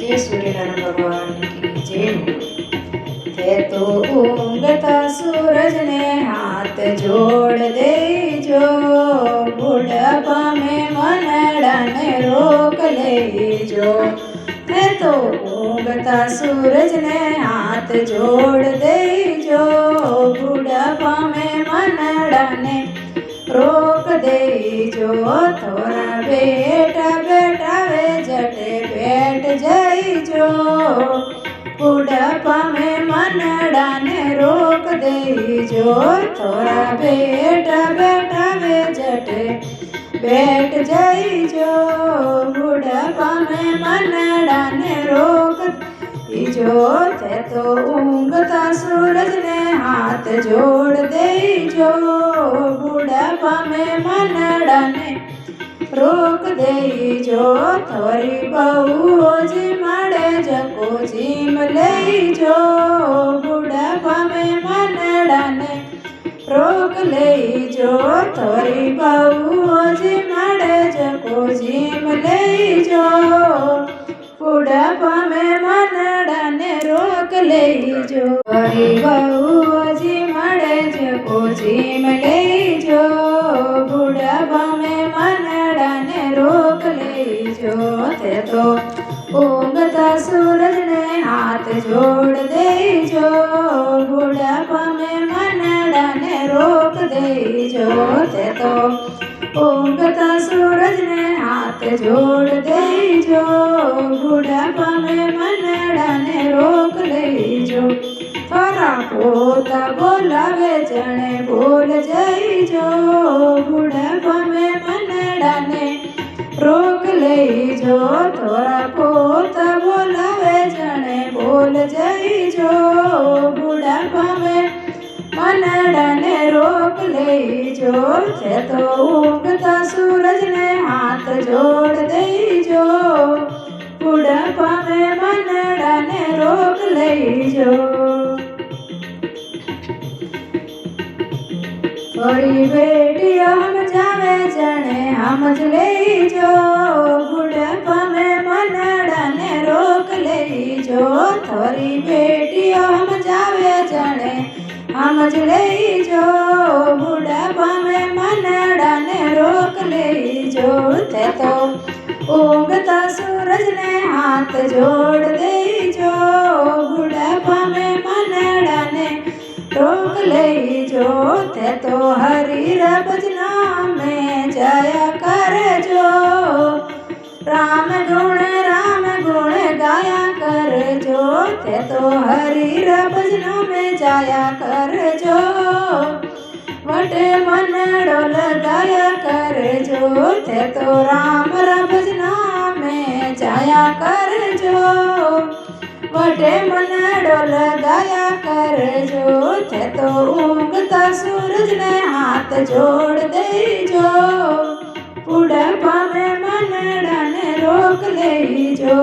जय सूर्यनारायण भगवान की जय। थे तो ऊँगता सूरज ने हाथ जोड़ दे जो, बुढ़ापा में मनड़ा ने रोक ले जो। थे तो ऊँगता सूरज ने हाथ जोड़ दे जो, बुढ़ापा में मनड़ा ने रोक दे जो। थोड़ा बेटा बेटा वे जटे बैठ जाई जो, बुढ़ापा में मनड़ा ने रोक दे जो। थोड़ा बेटा बेटा वे जटे बैठ जाई जो, बुढ़ापा में मनड़ा ने रोक दे जो। थे तो ऊँगता सूरज ने हाथ जोड़ दे जो, बुढ़ापा में मनड़ा ने रोक दे जो। थोरी बहू जी माड़े जको जीम ले जो, बुढ़ापा में मनड़ा ने रोक ले जो। थोरी बहू जी माड़े जको जीम ले जो, बुढ़ापा में मनड़ा ने रोक ले जो। थोरी बहू जी माड़े जको जीम ले जो, बुढ़ापा में मनड़ा ने रोक ले जो। थे तो ऊँगता सूरज ने हाथ जोड़ दे जो, बुढ़ापा में मनड़ा ने रोक दे जो। थे तो ऊँगता सूरज ने हाथ जोड़ दे जो, बुढ़ापा में मनड़ा ने रोक ले जो। थोड़ा पोता बोलावे जने बोल जाई जो, बुढ़ापा में मनड़ा ने रोक ले जो। थोड़ा पोता बोलावे जने बोल जाई जो, बुढ़ापा में मनड़ा ने रोक ले जो। थे तो ऊँगता सूरज ने हाथ जोड़ दे जो, बुढ़ापा में मनड़ा ने रोक ले जो। थोड़ी बेटी हम जावे जने हमज ले जो, बुढ़ापा में मनड़ा ने रोक ले जो। थोड़ी बेटी हम जावे जने हमज ले जो, बुढ़ापा में मनड़ा ने रोक ले जो। थे तो ऊँगता सूरज ने हाथ जोड़ दे जो, बुढ़ापा में मनड़ा ने रोक ले जो। थे तो हरि भजना में जाया कर जो, राम गुण गाया कर जो। थे तो हरि भजना में जाया कर जो, वटे मनड़ो लगाया कर जो। थे तो राम भजना में जाया कर जो, वटे मनड़ो लगाया कर जो। थे तो ऊँगता सूरज ने हाथ जोड़ दे जो, बुढ़ापा में मनड़ा ने रोक ले जो।